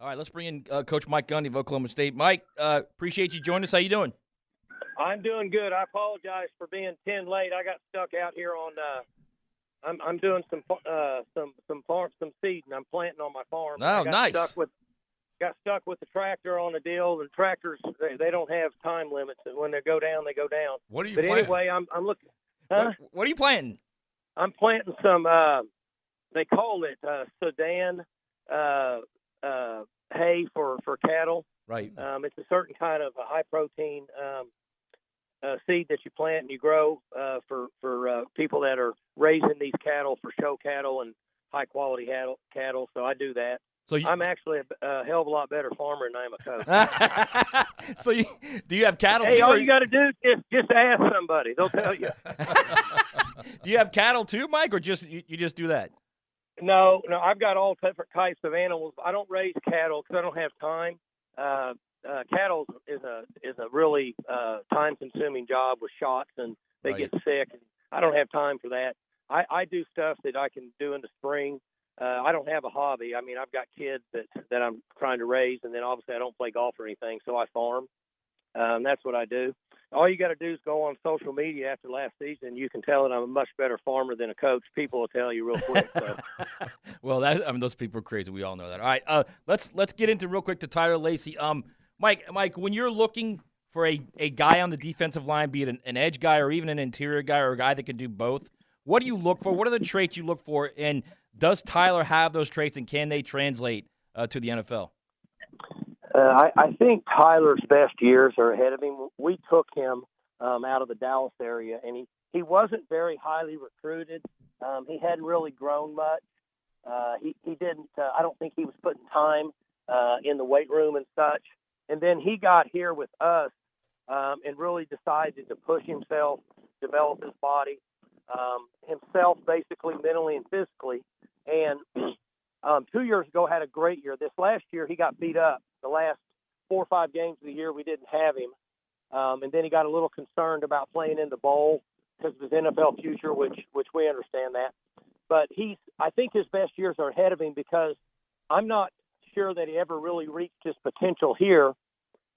All right, let's bring in Coach Mike Gundy of Oklahoma State. Mike, appreciate you joining us. How you doing? I'm doing good. I apologize for being 10 late. I got stuck out here on. I'm doing some seeding. I'm planting on my farm. Oh, nice. Got stuck with the tractor on a deal. The tractors they don't have time limits, and when they go down, they go down. What are you But planting? anyway, I'm looking. Huh? What are you planting? I'm planting some. They call it Sudan hay for cattle. Right. It's a certain kind of a high protein seed that you plant and you grow for people that are raising these cattle for show cattle and high quality cattle. So I do that. So I'm actually a hell of a lot better farmer than I am a coach. So do you have cattle hey, too? all you got to do is just ask somebody; they'll tell you. Do you have cattle too, Mike, or just you just do that? No, I've got all different types of animals. I don't raise cattle because I don't have time. Cattle is a really time-consuming job with shots, and they get sick. I don't have time for that. I do stuff that I can do in the spring. I don't have a hobby. I mean, I've got kids that I'm trying to raise, and then obviously I don't play golf or anything, so I farm. That's what I do. All you got to do is go on social media after last season. You can tell that I'm a much better farmer than a coach. People will tell you real quick. So. Well, those people are crazy. We all know that. All right, let's get into real quick to Tyler Lacy. Mike, when you're looking for a guy on the defensive line, be it an edge guy or even an interior guy or a guy that can do both, what do you look for? What are the traits you look for? And does Tyler have those traits, and can they translate to the NFL? I think Tyler's best years are ahead of him. We took him out of the Dallas area, and he wasn't very highly recruited. He hadn't really grown much. He didn't. I don't think he was putting time in the weight room and such. And then he got here with us and really decided to push himself, develop his body, himself basically mentally and physically. And 2 years ago had a great year. This last year he got beat up. The last 4 or 5 games of the year we didn't have him. And then he got a little concerned about playing in the bowl because of his NFL future, which we understand that. But I think his best years are ahead of him because I'm not sure that he ever really reached his potential here.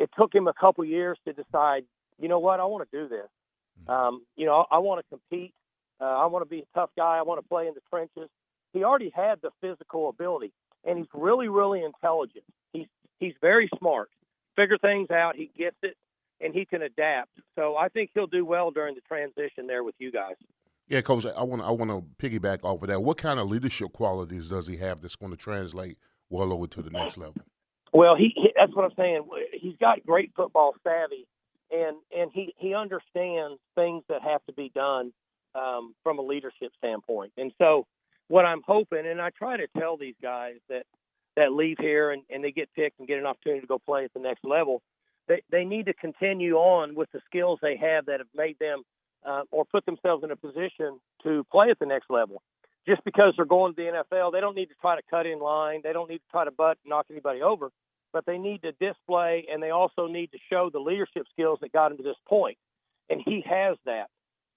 It took him a couple years to decide, you know what, I want to do this. I want to compete. I want to be a tough guy. I want to play in the trenches. He already had the physical ability, and he's really, really intelligent. He's very smart. Figure things out. He gets it, and he can adapt. So I think he'll do well during the transition there with you guys. Yeah, Coach, I want to piggyback off of that. What kind of leadership qualities does he have that's going to translate well over to the next level? Well, that's what I'm saying. He's got great football savvy, and he understands things that have to be done from a leadership standpoint. And so what I'm hoping, and I try to tell these guys that leave here and they get picked and get an opportunity to go play at the next level, they need to continue on with the skills they have that have made them or put themselves in a position to play at the next level. Just because they're going to the NFL, they don't need to try to cut in line. They don't need to try to knock anybody over, but they need to display, and they also need to show the leadership skills that got him to this point. And he has that.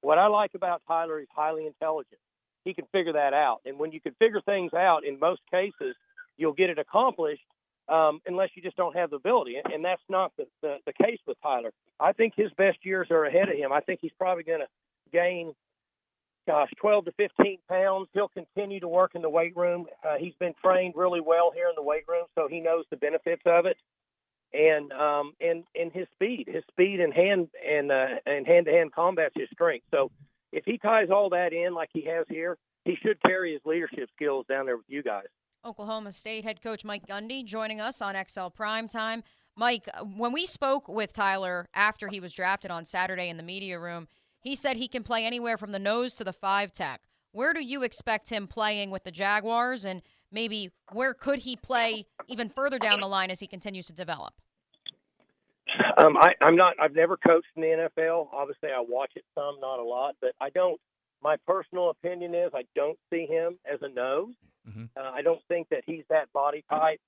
What I like about Tyler, he's highly intelligent. He can figure that out. And when you can figure things out, in most cases, you'll get it accomplished unless you just don't have the ability. And that's not the case with Tyler. I think his best years are ahead of him. I think he's probably going to gain, 12 to 15 pounds. He'll continue to work in the weight room. He's been trained really well here in the weight room, so he knows the benefits of it. And his speed and hand-to-hand combat's his strength. So if he ties all that in like he has here, he should carry his leadership skills down there with you guys. Oklahoma State head coach Mike Gundy joining us on XL Primetime. Mike, when we spoke with Tyler after he was drafted on Saturday in the media room, he said he can play anywhere from the nose to the 5-tech. Where do you expect him playing with the Jaguars, and maybe where could he play even further down the line as he continues to develop? I've never coached in the NFL. Obviously, I watch it some, not a lot, but I don't. My personal opinion is I don't see him as a nose. Mm-hmm. I don't think that he's that body type.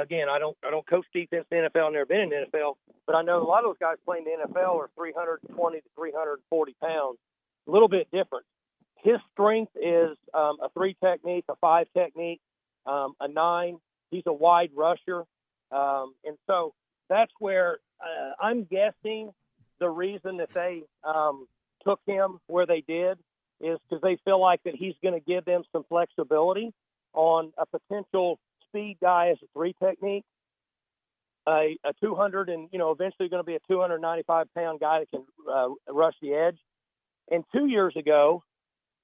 Again, I don't coach defense in the NFL. I've never been in the NFL, but I know a lot of those guys playing in the NFL are 320 to 340 pounds. A little bit different. His strength is a 3 technique, a 5 technique, a 9, He's a wide rusher. And so that's where I'm guessing the reason that they took him where they did is because they feel like that he's going to give them some flexibility on a potential speed guy as a 3 technique, a 200 and, eventually going to be a 295-pound guy that can rush the edge. And 2 years ago,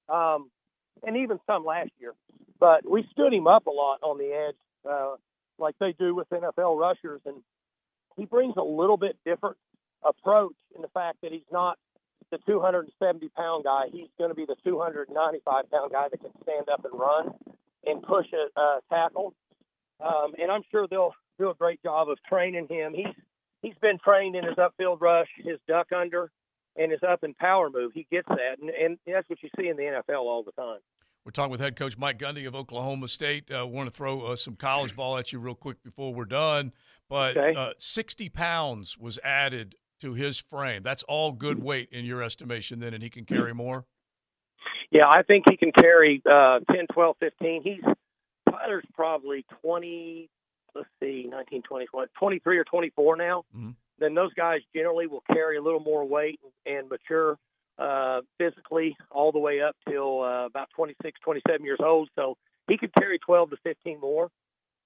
and even some last year, but we stood him up a lot on the edge like they do with NFL rushers. And he brings a little bit different approach in the fact that he's not the 270-pound guy. He's going to be the 295-pound guy that can stand up and run and push a tackle. And I'm sure they'll do a great job of training him. He's been trained in his upfield rush, his duck under, and his up and power move. He gets that, and that's what you see in the NFL all the time. We're talking with head coach Mike Gundy of Oklahoma State. Want to throw some college ball at you real quick before we're done. But Okay. 60 pounds was added to his frame. That's all good weight in your estimation then, and he can carry more? Yeah, I think he can carry 10, 12, 15. Tyler's probably 20, 19, 20, 23 or 24 now. Mm-hmm. Then those guys generally will carry a little more weight and mature physically all the way up till about 26, 27 years old. So he could carry 12 to 15 more.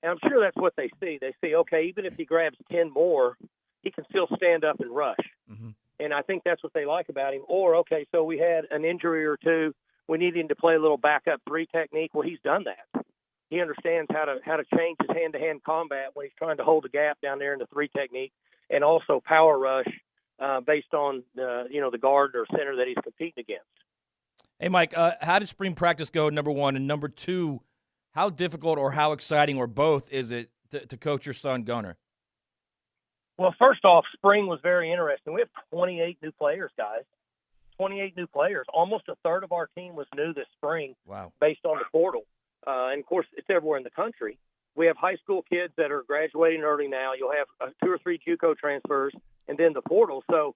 And I'm sure that's what they see. They see, okay, even if he grabs 10 more, he can still stand up and rush. Mm-hmm. And I think that's what they like about him. Or, okay, so we had an injury or two. We need him to play a little backup 3 technique. Well, he's done that. He understands how to change his hand-to-hand combat when he's trying to hold a gap down there in the 3 technique, and also power rush based on the guard or center that he's competing against. Hey, Mike, how did spring practice go, number one? And number two, how difficult or how exciting or both is it to coach your son, Gunner? Well, first off, spring was very interesting. We have 28 new players, guys. 28 new players. Almost a third of our team was new this spring. Wow. Based on the portal. And, of course, it's everywhere in the country. We have high school kids that are graduating early now. You'll have 2 or 3 JUCO transfers and then the portal. So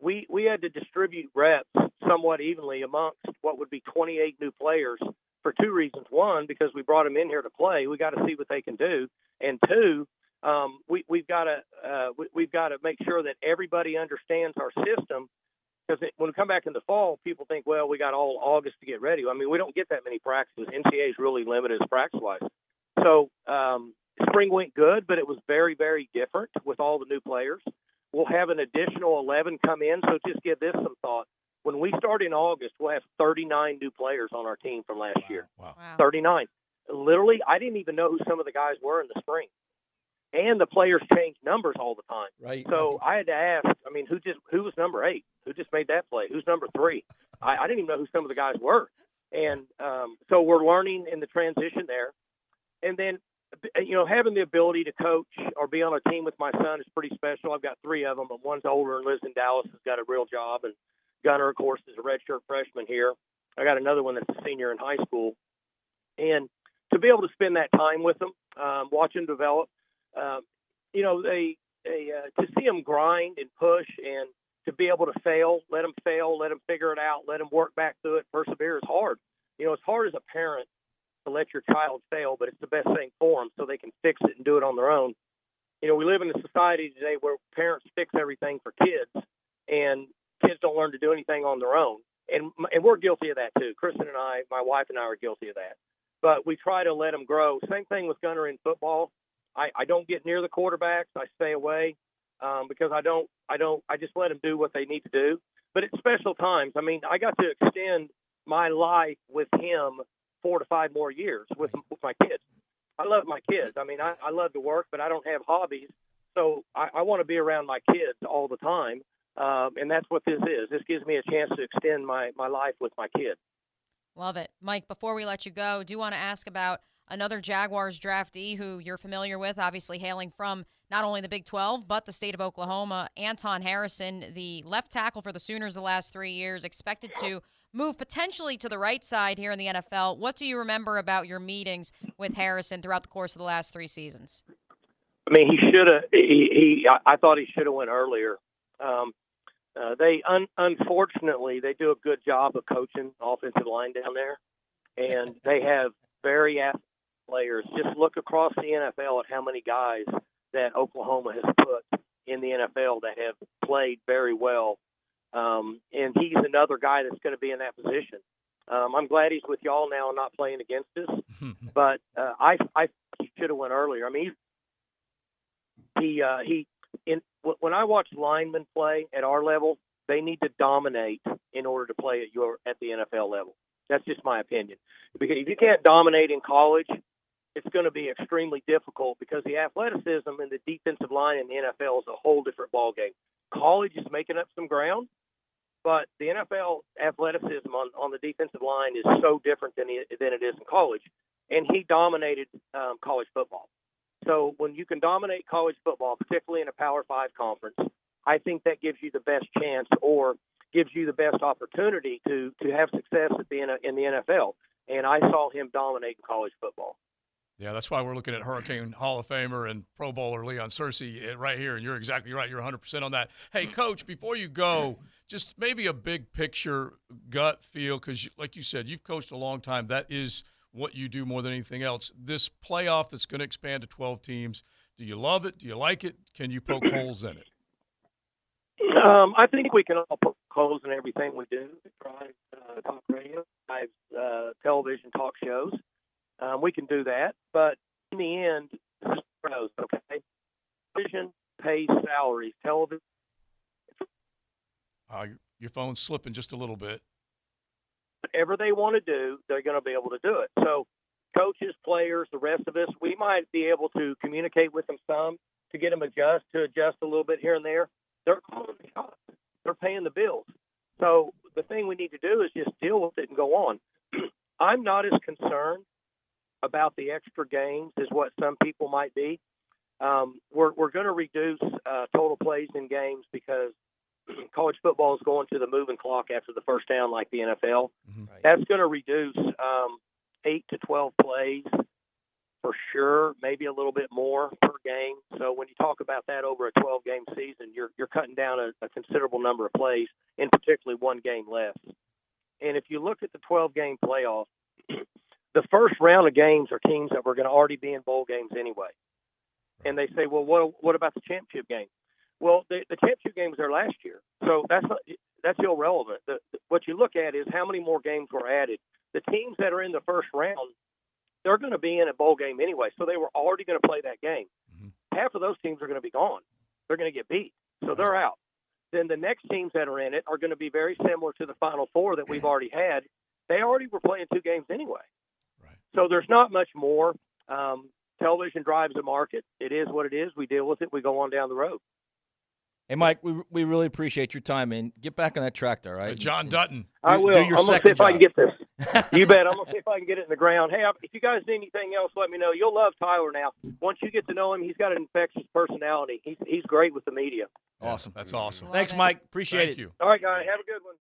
we had to distribute reps somewhat evenly amongst what would be 28 new players for 2 reasons. One, because we brought them in here to play. We got to see what they can do. And 2, we've got to make sure that everybody understands our system. Because when we come back in the fall, people think, well, we got all August to get ready. I mean, we don't get that many practices. NCAA is really limited as practice-wise. So spring went good, but it was very, very different with all the new players. We'll have an additional 11 come in, so just give this some thought. When we start in August, we'll have 39 new players on our team from last year. Wow. 39. Literally, I didn't even know who some of the guys were in the spring. And the players change numbers all the time. Right. So I had to ask, who was number 8? Who just made that play? Who's number 3? I didn't even know who some of the guys were. And so we're learning in the transition there. And then, having the ability to coach or be on a team with my son is pretty special. I've got 3 of them, but one's older and lives in Dallas, has got a real job. And Gunner, of course, is a redshirt freshman here. I got another one that's a senior in high school. And to be able to spend that time with them, watch them develop, to see them grind and push and to be able to fail, let them figure it out, let them work back through it, persevere is hard. It's hard as a parent to let your child fail, but it's the best thing for them so they can fix it and do it on their own. We live in a society today where parents fix everything for kids, and kids don't learn to do anything on their own. And we're guilty of that too. Kristen and I, my wife and I are guilty of that. But we try to let them grow. Same thing with Gunner in football. I don't get near the quarterbacks. I stay away because I just let them do what they need to do. But it's special times. I got to extend my life with him 4 to 5 more years with my kids. I love my kids. I love to work, but I don't have hobbies. So I want to be around my kids all the time. And that's what this is. This gives me a chance to extend my life with my kids. Love it. Mike, before we let you go, do you want to ask about another Jaguars draftee who you're familiar with, obviously hailing from not only the Big 12, but the state of Oklahoma, Anton Harrison, the left tackle for the Sooners the last 3 years, expected to move potentially to the right side here in the NFL. What do you remember about your meetings with Harrison throughout the course of the last 3 seasons? He should have. I thought he should have went earlier. They unfortunately they do a good job of coaching offensive line down there, and they have very players. Just look across the NFL at how many guys that Oklahoma has put in the NFL that have played very well. And he's another guy that's going to be in that position. I'm glad he's with y'all now and not playing against us. But I he should have went earlier. I mean, when I watch linemen play at our level, they need to dominate in order to play at the NFL level. That's just my opinion. Because if you can't dominate in college, it's going to be extremely difficult because the athleticism and the defensive line in the NFL is a whole different ballgame. College is making up some ground, but the NFL athleticism on the defensive line is so different than it is in college. And he dominated college football. So when you can dominate college football, particularly in a Power 5 conference, I think that gives you the best chance or gives you the best opportunity to have success in the NFL. And I saw him dominate in college football. Yeah, that's why we're looking at Hurricane Hall of Famer and Pro Bowler Leon Searcy right here, and you're exactly right. You're 100% on that. Hey, Coach, before you go, just maybe a big picture gut feel, because like you said, you've coached a long time. That is what you do more than anything else. This playoff that's going to expand to 12 teams, do you love it? Do you like it? Can you poke holes in it? I think we can all poke holes in everything we do. Talk radio, television, talk shows. We can do that, but in the end, this is pros, okay? Television pays salaries. Television. Your phone's slipping just a little bit. Whatever they want to do, they're going to be able to do it. So coaches, players, the rest of us, we might be able to communicate with them some to get them to adjust a little bit here and there. They're calling the shots. They're paying the bills. So the thing we need to do is just deal with it and go on. I'm not as concerned about the extra games as what some people might be. We're going to reduce total plays in games because college football is going to the moving clock after the first down like the NFL. Mm-hmm. Right. That's going to reduce 8 to 12 plays for sure, maybe a little bit more per game. So when you talk about that over a 12-game season, you're cutting down a considerable number of plays, in particularly one game less. And if you look at the 12-game playoff, the first round of games are teams that were going to already be in bowl games anyway. And they say, well, what about the championship game? Well, the championship game was there last year, so that's irrelevant. What you look at is how many more games were added. The teams that are in the first round, they're going to be in a bowl game anyway, so they were already going to play that game. Mm-hmm. Half of those teams are going to be gone. They're going to get beat, so they're out. Then the next teams that are in it are going to be very similar to the Final Four that we've already had. They already were playing 2 games anyway. Right. So there's not much more. Television drives the market. It is what it is. We deal with it. We go on down the road. Hey, Mike, we really appreciate your time, man. Get back on that track, all right? John Dutton. I will. I'm going to see if I can get this. You bet. I'm going to see if I can get it in the ground. Hey, if you guys need anything else, let me know. You'll love Tyler now. Once you get to know him, he's got an infectious personality. He's great with the media. Awesome. That's awesome. Thanks, Mike. Appreciate it. Thank you. All right, guys. Have a good one.